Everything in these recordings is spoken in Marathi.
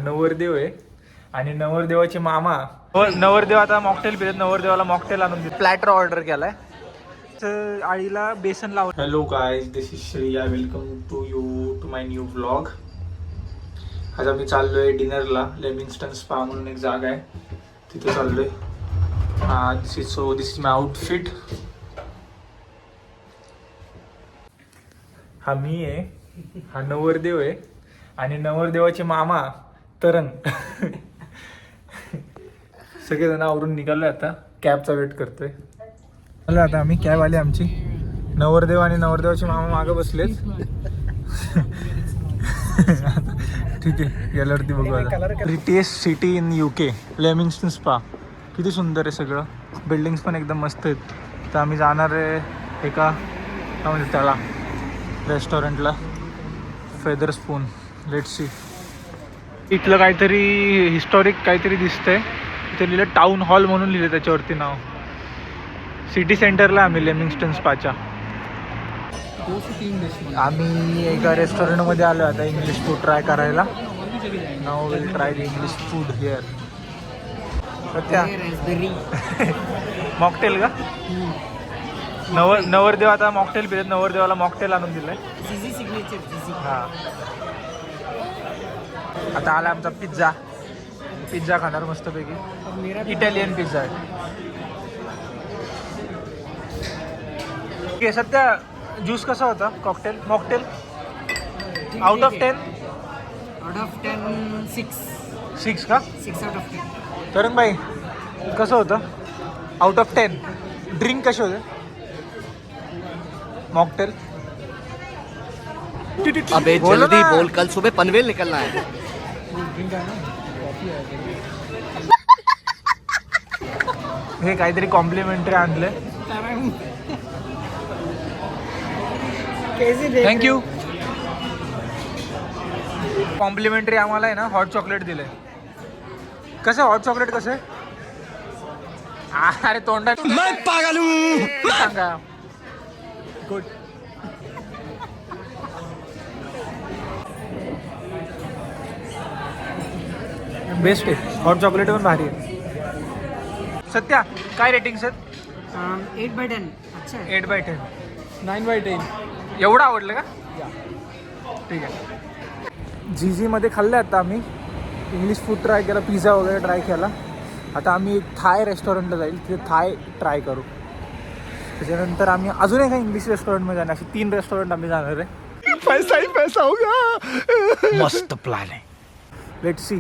नवरदेव आहे आणि नवरदेवाचे मामा नवरदेव आता मॉकटेल पितात. नवरदेवाला मॉकटेल आणून देत. प्लॅटर ऑर्डर केलाय. आळीला बेसन लाव. Hello guys, this is Shreya. Welcome to to my new vlog. आज आम्ही चाललोय डिनरला. लेमिंगस्टन स्पा म्हणून एक जागा आहे, तिथे चाललोय. दिस इज माय आउटफिट. हा मी आहे, हा नवरदेव आहे आणि नवरदेवाचे मामा तरंग. सगळेजण आवरून निघालोय. आता कॅबचा वेट करतोय. आलो आता आम्ही, कॅब आली आमची. नवरदेव आणि नवरदेवाचे मामा मागं बसलेत. ठीक आहे, गेल्यावरती बघू आता. प्रिटिएस्ट सिटी इन UK, लेमिंगस्टन स्पा. किती सुंदर आहे सगळं. बिल्डिंग्स पण एकदम मस्त आहेत. तर आम्ही जाणार आहे एका काय म्हणतात त्याला, रेस्टॉरंटला. Feather spoon. Let's see. इथलं काहीतरी हिस्टॉरिक काहीतरी दिसतंय. इथे लिहिलं टाऊन हॉल म्हणून लिहिलं त्याच्यावरती नाव. सिटी सेंटरला आम्ही लेमिंगस्टन स्पाच्या. आम्ही एका रेस्टॉरंटमध्ये आलो आता इंग्लिश फूड ट्राय करायला. Now will try the English food here. Satya mocktail का? नवरदेव आता मॉकटेल पितात. नवरदेवाला मॉकटेल आणून दिलंय. हां, आता आला आमचा पिझ्झा. पिझ्झा खाणार मस्तपैकी. इटालियन पिझ्झा आहे. ओके, सध्या ज्यूस कसा होता? Cocktail mocktail out of 10? Out of 10 6 का? 6 आउट ऑफ 10. तरंग भाई कसं होतं आउट ऑफ 10? ड्रिंक कसे होते मॉकटेल? अबे जल्दी बोल, कल सुबह पनवेल निकलना है. हे काहीतरी कॉम्प्लिमेंटरी आणलंय. थँक्यू. कॉम्प्लिमेंटरी आम्हाला आहे ना हॉट चॉकलेट दिलंय. कसं हॉट चॉकलेट कसं आहे? अरे तोंडात पागल सांगा. गुड. बेस्ट आहे. हॉट चॉकलेट पण भारी आहे. सत्या काय रेटिंग सर? 8/10. अच्छा आहे. 8/10. 9/10. एवढं आवडलं का? ठीक आहे. जीजीमध्ये खाल्लं आता आम्ही. इंग्लिश फूड ट्राय केला, पिझ्झा वगैरे ट्राय केला. आता आम्ही थाय रेस्टॉरंटला जाईल, तिथे थाय ट्राय करू. त्याच्यानंतर आम्ही अजून एका इंग्लिश रेस्टॉरंटमध्ये जाणार. असे 3 रेस्टॉरंट आम्ही जाणार आहे. पैसा ही पैसा होगा. मस्त प्लॅन आहे. लेट सी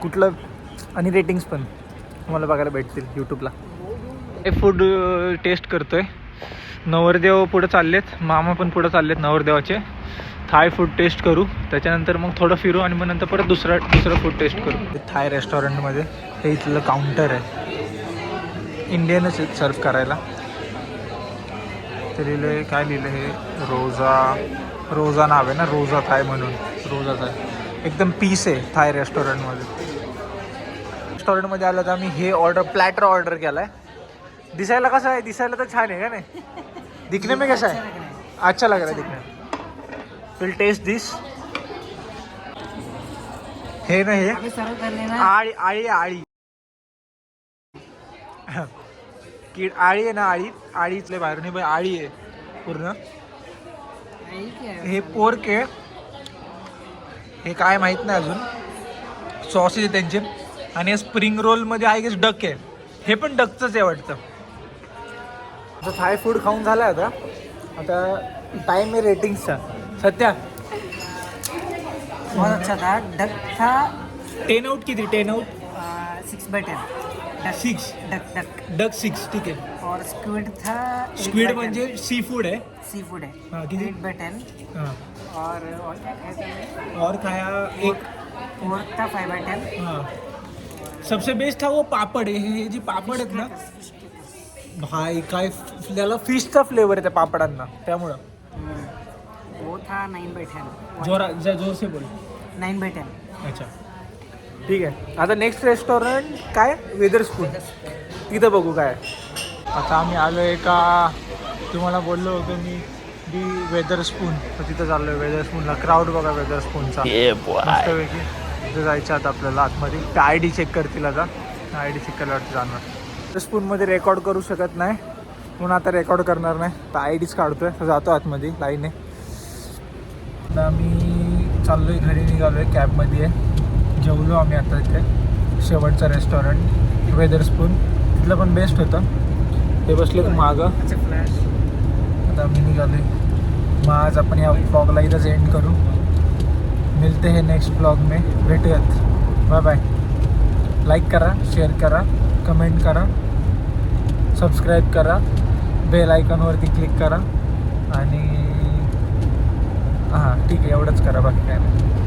कुठलं. आणि रेटिंग्स पण तुम्हाला बघायला भेटतील यूट्यूबला. हे फूड टेस्ट करतोय. नवरदेव पुढे चाललेत, मामा पण पुढे चाललेत नवरदेवाचे. थाय फूड टेस्ट करू, त्याच्यानंतर मग थोडं फिरू आणि मग नंतर परत दुसरं फूड टेस्ट करू. थाय रेस्टॉरंटमध्ये हे इथलं काउंटर आहे. इंडियनच आहेत सर्व करायला. ते लिहिलं आहे, काय लिहिलं हे? रोजा नाव आहे ना, रोजा थाय म्हणून. रोजा थाय एकदम पीस आहे थाय रेस्टॉरंटमध्ये. रेस्टॉरंटमध्ये आलं तर आम्ही हे प्लॅटर ऑर्डर केला आहे. दिसायला कसं आहे? दिसायला तर छान आहे का नाही? दिखने में कैसा है? अच्छा लग रहा है दिखने में. विल टेस्ट दिस. हे ना हे सर्व करले ना. आळी कीड आळी आहे ना. आळीतले बाहेर नाही, आळी आहे पूर्ण. हे पोर्क आहे. हे काय माहीत नाही अजून. सॉसेस आहे त्यांचे. आणि स्प्रिंग रोलमध्ये आय गेस डक आहे. हे पण डकचंच आहे वाटतं. आता थाय फूड खाऊन झालं आहे. आता टाईम आहे रेटिंग्सचा. सत्या बहुत अच्छा था. डक था 10 आउट किती? 10 आउट 6/10. 6. डक 6. ठीक आहे. और स्क्विड था. स्क्विड म्हणजे सी फूड आहे. सी फूड है. हाँ, कितनी? 8/10. हां. और क्या खाया? और खाया एक. पोर्क था 5/10. हां. सबसे बेस्ट था वो पापड आहे. हे जे पापड आहेत ना भाई, काय त्याला फिशचा फ्लेवर आहे त्या पापडांना, त्यामुळं. वो था 9/10. जोर से बोल. 9/10. अच्छा ठीक आहे. आता नेक्स्ट रेस्टॉरंट काय? Weather spoon. तिथं बघू काय. आता आम्ही आलो एका, तुम्हाला बोललो होतो मी वेदर स्पून. तर तिथं चाललो आहे वेदर स्पूनला. क्राऊड बघा वेदर स्पूनचा मस्तपैकी. तिथे जायचं आता आपल्याला आतमध्ये. ते आय डी चेक करतील आता. आय डी चेक केल्यावरती जाणार. स्पूनमध्ये रेकॉर्ड करू शकत नाही म्हणून आता रेकॉर्ड करणार नाही. तर आय डीच काढतोय. तर जातो आतमध्ये लाईने. आता आम्ही चाललो आहे घरी, निघालो आहे. कॅबमध्ये आहे. जेवलो आम्ही आता इथे शेवटचं रेस्टॉरंट वेदर स्पून. तिथलं पण बेस्ट होतं. ते बसले मागं. आता आम्ही निघालो आहे. मग आज आपण या ब्लॉगला इथंच एंड करू. मिलते हैं नेक्स्ट ब्लॉग में. भेटूयात. Bye bye. लाईक करा, शेअर करा, कमेंट करा, सबस्क्राईब करा, बेल आयकॉनवरती क्लिक करा आणि हां ठीक आहे एवढंच करा, बाकी काय नाही.